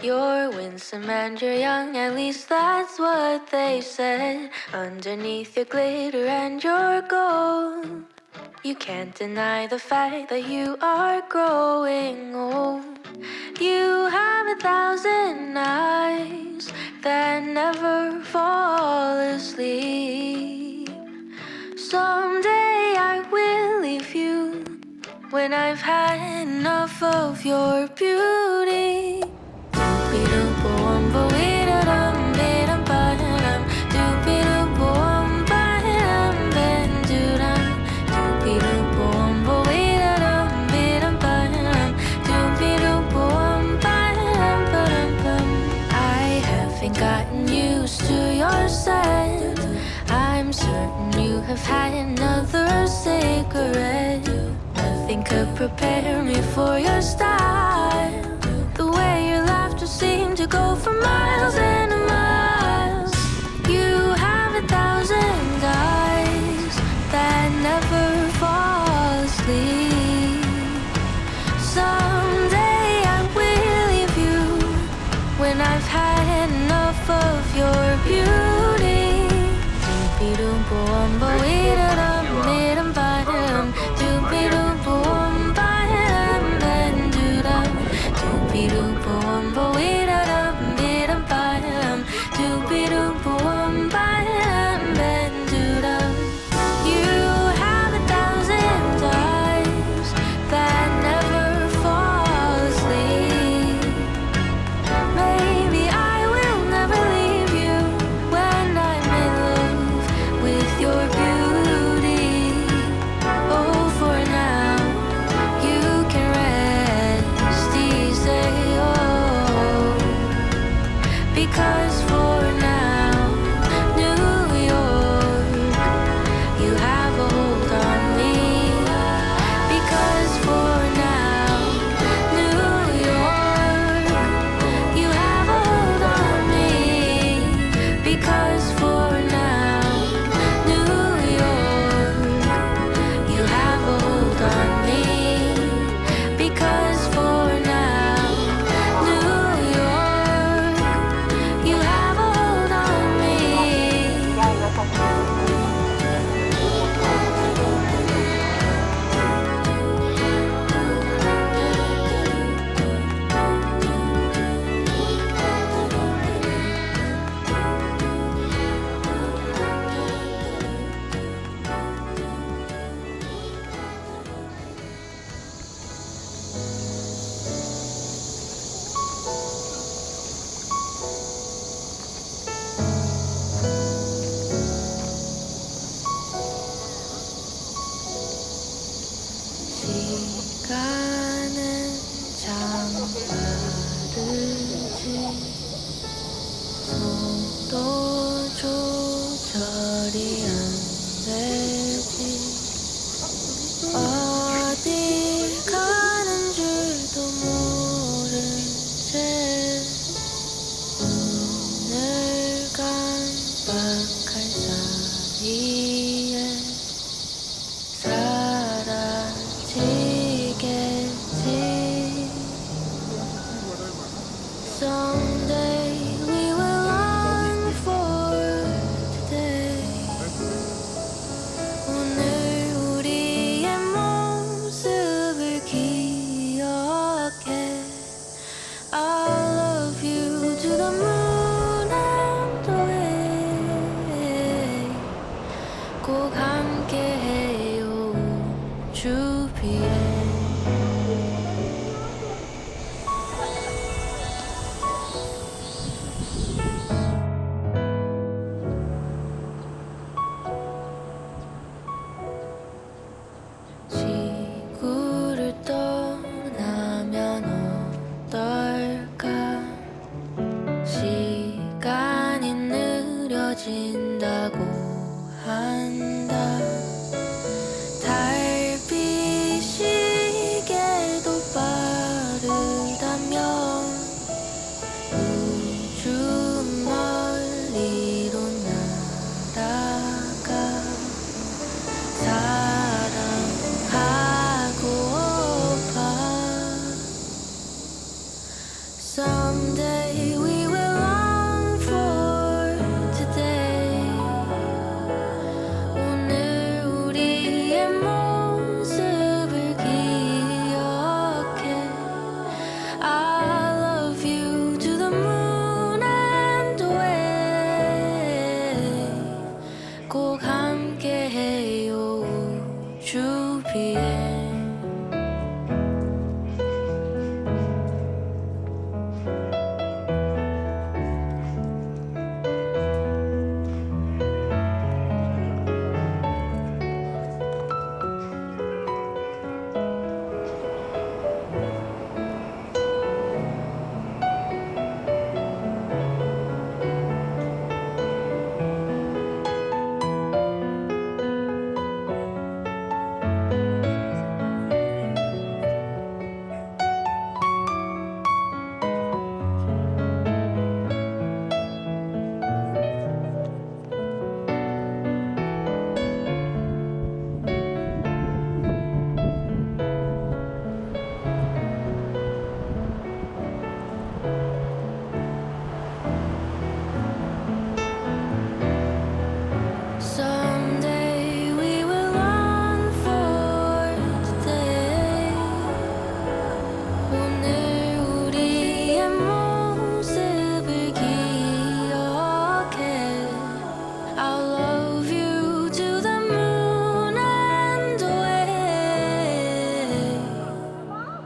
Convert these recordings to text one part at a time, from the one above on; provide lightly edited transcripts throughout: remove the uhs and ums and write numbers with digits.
You're winsome and you're young, at least that's what they said. Underneath your glitter and your gold, you can't deny the fact that you are growing old. You have 1,000 eyes that never fall asleep. Someday I will leave you when I've had enough of your beauty. I haven't gotten used to your scent. I'm certain you have had another cigarette. Nothing could prepare me for your style. The way your laughter seemed to go for miles and miles. You have 1,000 eyes that never fall asleep. Someday I will leave you when I've had enough of your beauty. You have 1,000 eyes that never fall asleep. Maybe I will never leave you when I'm in love with your beauty. Oh, for now you can rest easy. Oh, because for now, New York, you have a hold on me. Because for now, New York, you have a hold on me. Because for now, New York, you have a hold on me. Because for now, New York, you have a hold on me. 시간은 참 빠르지. 속도 조절이 안 되지. 어딜 가는 줄도 모른 채 눈을 깜빡할 사이에 사라지겠지. Someday we will long for today. 오늘 우리의 모습을 기억해. I'll love you to the moon and away. 꼭 함께해요 주비에. 지구를 떠나면 어떨까? 시간이 느려진다고 한다. 달빛이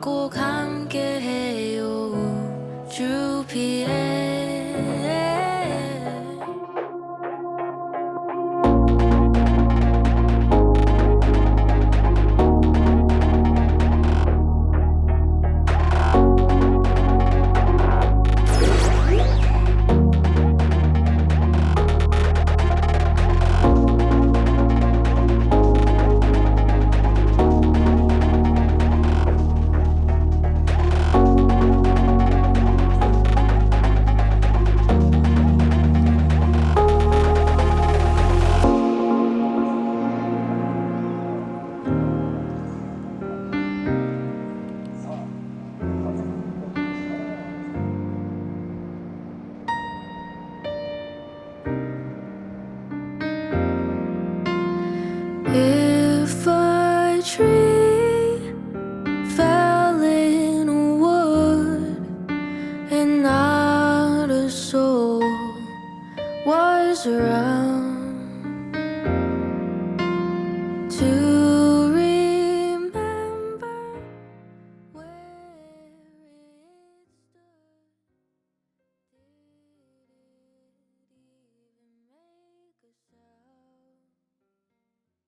꼭 함께해요. 우주피엘